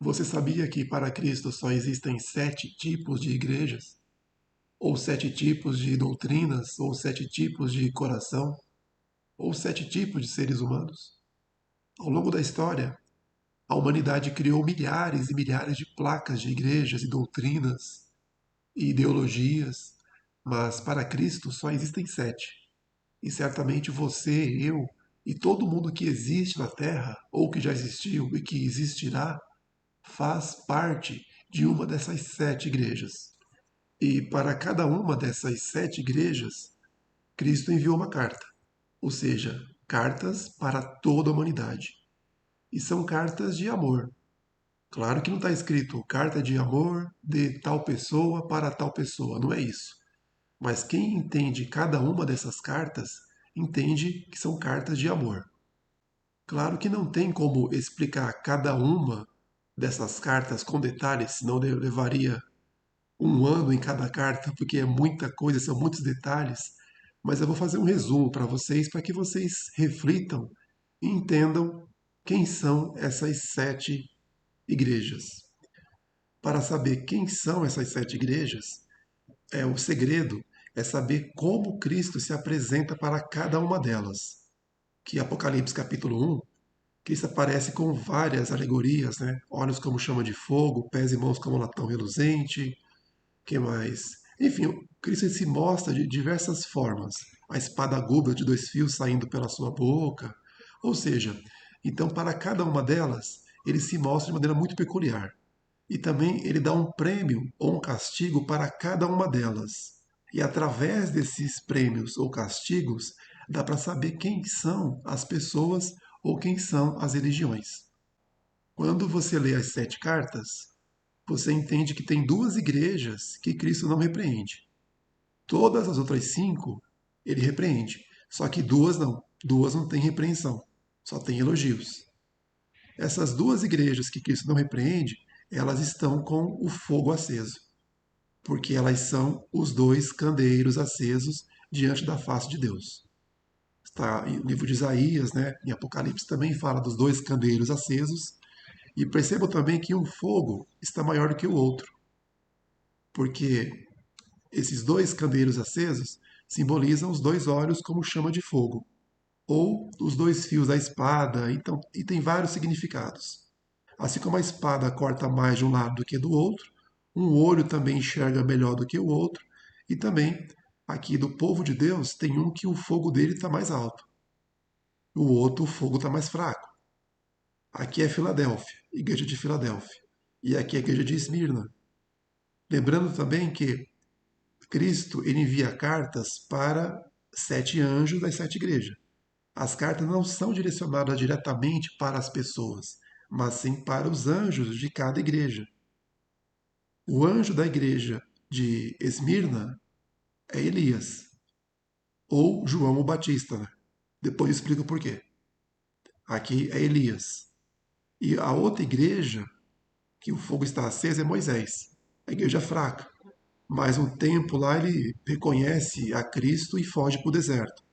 Você sabia que para Cristo só existem 7 tipos de igrejas? Ou 7 tipos de doutrinas? Ou 7 tipos de coração? Ou 7 tipos de seres humanos? Ao longo da história, a humanidade criou milhares e milhares de placas de igrejas e doutrinas e ideologias, mas para Cristo só existem 7. E certamente você, eu e todo mundo que existe na Terra, ou que já existiu e que existirá, faz parte de uma dessas 7 igrejas. E para cada uma dessas 7 igrejas, Cristo enviou uma carta, ou seja, cartas para toda a humanidade. E são cartas de amor. Claro que não está escrito carta de amor de tal pessoa para tal pessoa, não é isso. Mas quem entende cada uma dessas cartas entende que são cartas de amor. Claro que não tem como explicar cada uma dessas cartas com detalhes, senão levaria um ano em cada carta, porque é muita coisa, são muitos detalhes. Mas eu vou fazer um resumo para que vocês reflitam e entendam quem são essas 7 igrejas. Para saber quem são essas 7 igrejas, o segredo é saber como Cristo se apresenta para cada uma delas. Que Apocalipse capítulo 1, Cristo aparece com várias alegorias, né? Olhos como chama de fogo, pés e mãos como latão reluzente, que mais? Enfim, Cristo se mostra de diversas formas. A espada aguda de 2 fios saindo pela sua boca. Ou seja, então para cada uma delas, ele se mostra de maneira muito peculiar. E também ele dá um prêmio ou um castigo para cada uma delas. E através desses prêmios ou castigos, dá para saber quem são as pessoas ou quem são as religiões. Quando você lê as 7 cartas, você entende que tem 2 igrejas que Cristo não repreende. Todas as outras 5 ele repreende. Só que duas não. Duas não têm repreensão. Só tem elogios. Essas 2 igrejas que Cristo não repreende, elas estão com o fogo aceso. Porque elas são os 2 candeeiros acesos diante da face de Deus. Está no livro de Isaías, né? Em Apocalipse também fala dos 2 candeeiros acesos. E percebam também que um fogo está maior do que o outro. Porque esses 2 candeeiros acesos simbolizam os 2 olhos como chama de fogo, ou os 2 fios da espada, então, e tem vários significados. Assim como a espada corta mais de um lado do que do outro, um olho também enxerga melhor do que o outro, e também aqui do povo de Deus tem um que o fogo dele está mais alto, o outro o fogo está mais fraco. Aqui é Filadélfia, igreja de Filadélfia, e aqui é a igreja de Esmirna. Lembrando também que Cristo ele envia cartas para 7 anjos das 7 igrejas. As cartas não são direcionadas diretamente para as pessoas, mas sim para os anjos de cada igreja. O anjo da igreja de Esmirna é Elias, ou João o Batista. Né? Depois eu explico por quê. Aqui é Elias. E a outra igreja, que o fogo está aceso, é Moisés, a igreja fraca. Mas um tempo lá ele reconhece a Cristo e foge para o deserto.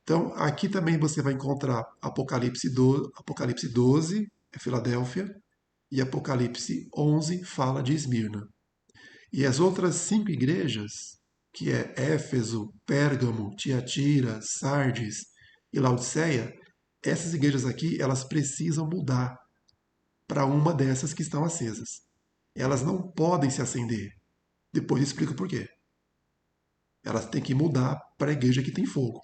Então, aqui também você vai encontrar Apocalipse 12, é Filadélfia, e Apocalipse 11 fala de Esmirna. E as outras 5 igrejas, que é Éfeso, Pérgamo, Tiatira, Sardes e Laodiceia, essas igrejas aqui, elas precisam mudar para uma dessas que estão acesas. Elas não podem se acender. Depois eu explico por quê. Elas têm que mudar para a igreja que tem fogo.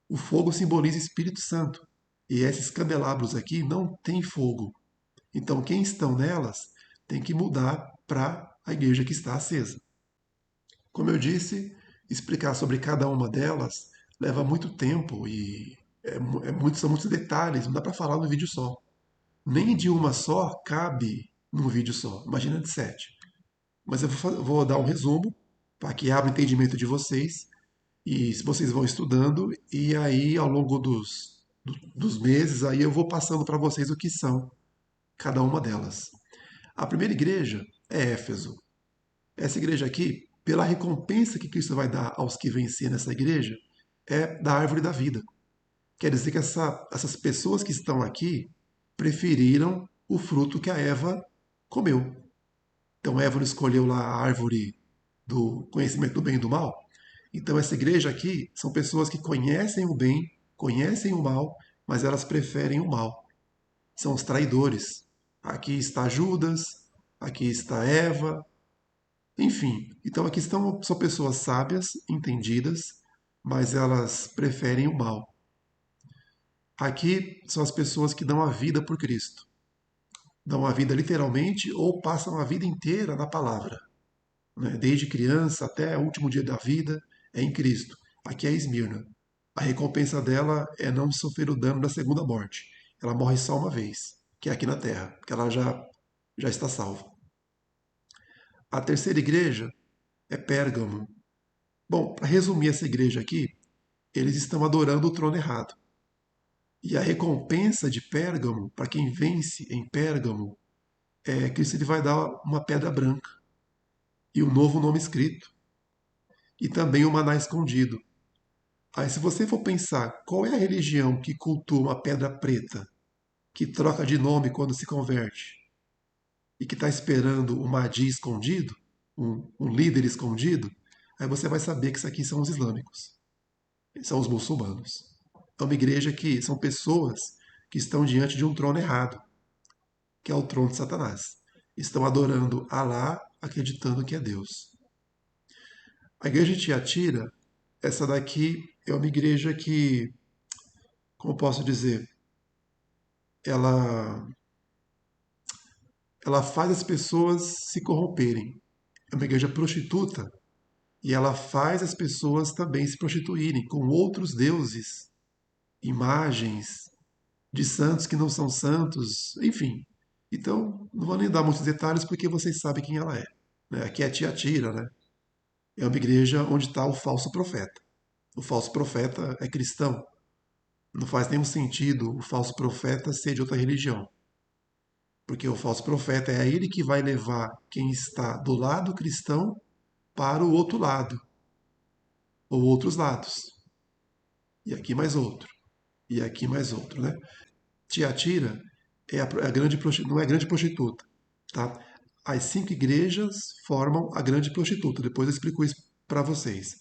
O fogo simboliza Espírito Santo. E esses candelabros aqui não têm fogo. Então, quem estão nelas tem que mudar para a igreja que está acesa. Como eu disse, explicar sobre cada uma delas leva muito tempo e são muitos detalhes, não dá para falar num vídeo só. Nem de uma só cabe num vídeo só, imagina de 7. Mas eu vou dar um resumo para que abra o entendimento de vocês e se vocês vão estudando e aí ao longo dos meses aí eu vou passando para vocês o que são cada uma delas. A primeira igreja é Éfeso. Essa igreja aqui, pela recompensa que Cristo vai dar aos que vencerem nessa igreja, é da árvore da vida. Quer dizer que essas pessoas que estão aqui preferiram o fruto que a Eva comeu. Então Eva não escolheu lá a árvore do conhecimento do bem e do mal. Então essa igreja aqui são pessoas que conhecem o bem, conhecem o mal, mas elas preferem o mal. São os traidores. Aqui está Judas, aqui está Eva, enfim. Então aqui são pessoas sábias, entendidas, mas elas preferem o mal. Aqui são as pessoas que dão a vida por Cristo. Dão a vida literalmente ou passam a vida inteira na palavra, né? Desde criança até o último dia da vida, é em Cristo. Aqui é Esmirna. A recompensa dela é não sofrer o dano da segunda morte. Ela morre só uma vez, que é aqui na terra, que ela já está salva. A terceira igreja é Pérgamo. Bom, para resumir essa igreja aqui, eles estão adorando o trono errado. E a recompensa de Pérgamo, para quem vence em Pérgamo, é que ele vai dar uma pedra branca e um novo nome escrito. E também o maná escondido. Aí, se você for pensar qual é a religião que cultua uma pedra preta, que troca de nome quando se converte, e que está esperando um Mahdi escondido, um líder escondido, aí você vai saber que isso aqui são os islâmicos, são os muçulmanos. É uma igreja que são pessoas que estão diante de um trono errado, que é o trono de Satanás. Estão adorando Alá, acreditando que é Deus. A igreja de Tiatira, essa daqui é uma igreja que, como posso dizer, ela, ela faz as pessoas se corromperem. É uma igreja prostituta e ela faz as pessoas também se prostituírem com outros deuses, imagens de santos que não são santos, enfim. Então, não vou nem dar muitos detalhes porque vocês sabem quem ela é. Né? Aqui é Tiatira, né? É uma igreja onde está o falso profeta. O falso profeta é cristão. Não faz nenhum sentido o falso profeta ser de outra religião. Porque o falso profeta é ele que vai levar quem está do lado cristão para o outro lado, ou outros lados. E aqui mais outro. E aqui mais outro, né? Tiatira é a grande não é grande prostituta, tá? As 5 igrejas formam a grande prostituta. Depois eu explico isso para vocês.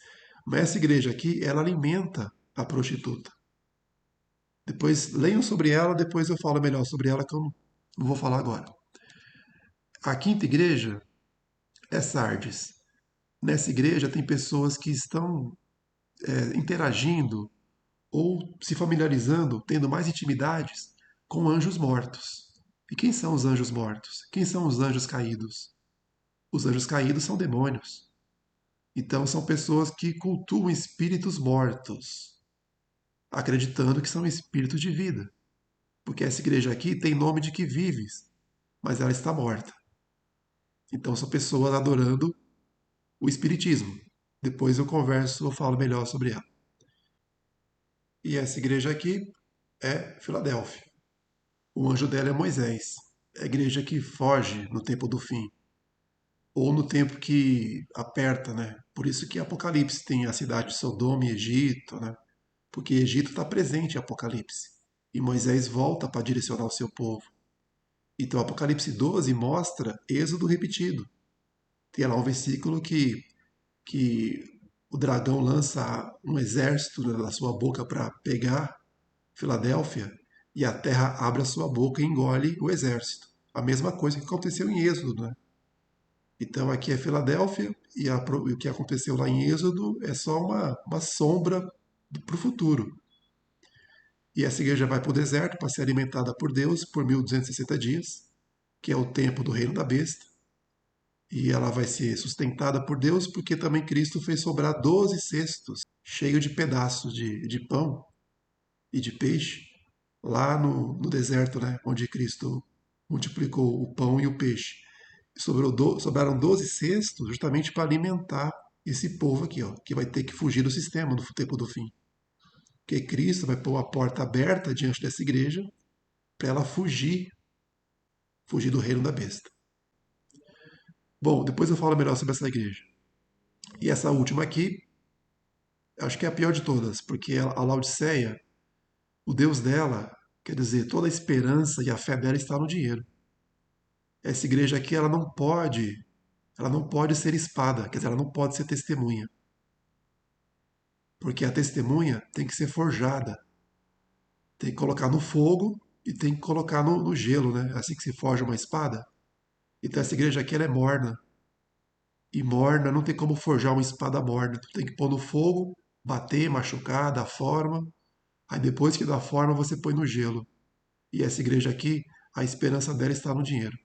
Mas essa igreja aqui, ela alimenta a prostituta. Depois leiam sobre ela, depois eu falo melhor sobre ela, que eu não vou falar agora. A quinta igreja é Sardes. Nessa igreja tem pessoas que estão interagindo ou se familiarizando, tendo mais intimidades com anjos mortos. E quem são os anjos mortos? Quem são os anjos caídos? Os anjos caídos são demônios. Então são pessoas que cultuam espíritos mortos, acreditando que são espíritos de vida. Porque essa igreja aqui tem nome de que vives, mas ela está morta. Então são pessoas adorando o espiritismo. Depois eu falo melhor sobre ela. E essa igreja aqui é Filadélfia. O anjo dela é Moisés. É a igreja que foge no tempo do fim. Ou no tempo que aperta, né? Por isso que Apocalipse tem a cidade de Sodoma e Egito, né? Porque Egito está presente em Apocalipse. E Moisés volta para direcionar o seu povo. Então Apocalipse 12 mostra Êxodo repetido. Tem lá um versículo que o dragão lança um exército da sua boca para pegar Filadélfia e a terra abre a sua boca e engole o exército. A mesma coisa que aconteceu em Êxodo, né? Então aqui é Filadélfia e o que aconteceu lá em Êxodo é só uma sombra para o futuro. E essa igreja vai para o deserto para ser alimentada por Deus por 1260 dias, que é o tempo do reino da besta. E ela vai ser sustentada por Deus porque também Cristo fez sobrar 12 cestos cheios de pedaços de pão e de peixe lá no deserto, né, onde Cristo multiplicou o pão e o peixe. Sobraram 12 cestos justamente para alimentar esse povo aqui, ó, que vai ter que fugir do sistema no tempo do fim. Porque Cristo vai pôr a porta aberta diante dessa igreja para ela fugir do reino da besta. Bom, depois eu falo melhor sobre essa igreja. E essa última aqui, acho que é a pior de todas, porque a Laodiceia, o Deus dela, quer dizer, toda a esperança e a fé dela está no dinheiro. essa igreja aqui ela não pode ser espada, quer dizer, ela não pode ser testemunha, porque a testemunha tem que ser forjada, tem que colocar no fogo e tem que colocar no gelo, né? É assim que se forja uma espada. Então essa igreja aqui ela é morna. E morna, não tem como forjar uma espada morna. Tu tem que pôr no fogo, bater, machucar, dar forma. Aí depois que dá forma, você põe no gelo. E essa igreja aqui, a esperança dela está no dinheiro.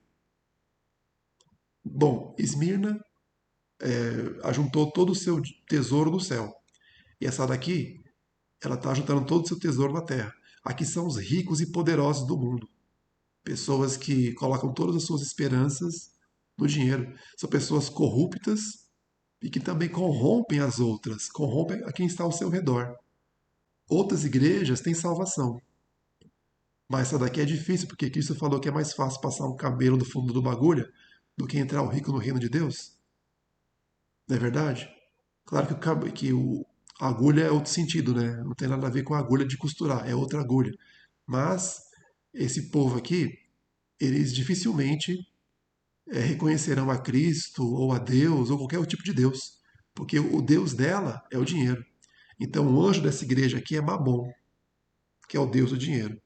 Bom, Esmirna ajuntou todo o seu tesouro no céu. E essa daqui, ela está juntando todo o seu tesouro na terra. Aqui são os ricos e poderosos do mundo. Pessoas que colocam todas as suas esperanças no dinheiro. São pessoas corruptas e que também corrompem as outras, corrompem a quem está ao seu redor. Outras igrejas têm salvação, mas essa daqui é difícil, porque Cristo falou que é mais fácil passar um camelo no fundo do bagulho do que entrar o rico no reino de Deus. Não é verdade? Claro que, a agulha é outro sentido, né? Não tem nada a ver com a agulha de costurar, é outra agulha. Mas esse povo aqui, eles dificilmente reconhecerão a Cristo ou a Deus ou qualquer tipo de Deus, porque o Deus dela é o dinheiro. Então o anjo dessa igreja aqui é Mamon, que é o Deus do dinheiro.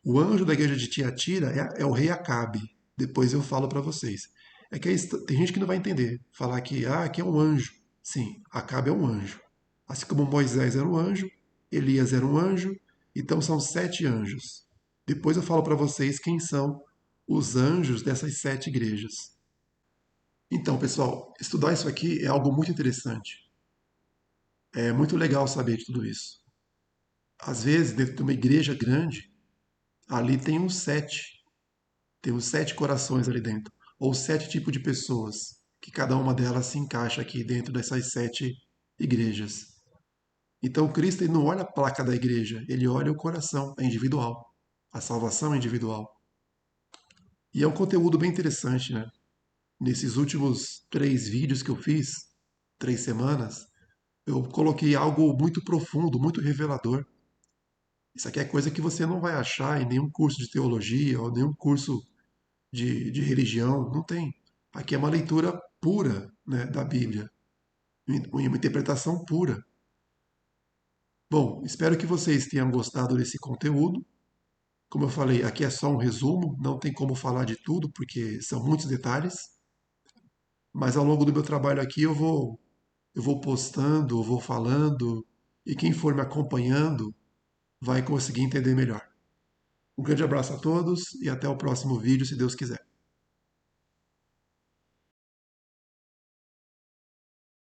O anjo da igreja de Tiatira é o rei Acabe. Depois eu falo para vocês. É que tem gente que não vai entender. Falar que aqui é um anjo. Sim, Acabe é um anjo. Assim como Moisés era um anjo, Elias era um anjo, então são 7 anjos. Depois eu falo para vocês quem são os anjos dessas 7 igrejas. Então, pessoal, estudar isso aqui é algo muito interessante. É muito legal saber de tudo isso. Às vezes, dentro de uma igreja grande, ali tem os 7 corações ali dentro, ou 7 tipos de pessoas, que cada uma delas se encaixa aqui dentro dessas 7 igrejas. Então, Cristo ele não olha a placa da igreja, ele olha o coração, é individual. A salvação é individual. E é um conteúdo bem interessante, né? Nesses últimos 3 vídeos que eu fiz, 3 semanas, eu coloquei algo muito profundo, muito revelador. Isso aqui é coisa que você não vai achar em nenhum curso de teologia ou nenhum curso de religião, não tem. Aqui é uma leitura pura, né, da Bíblia, uma interpretação pura. Bom, espero que vocês tenham gostado desse conteúdo. Como eu falei, aqui é só um resumo, não tem como falar de tudo, porque são muitos detalhes, mas ao longo do meu trabalho aqui eu vou postando, eu vou falando, e quem for me acompanhando vai conseguir entender melhor. Um grande abraço a todos e até o próximo vídeo, se Deus quiser.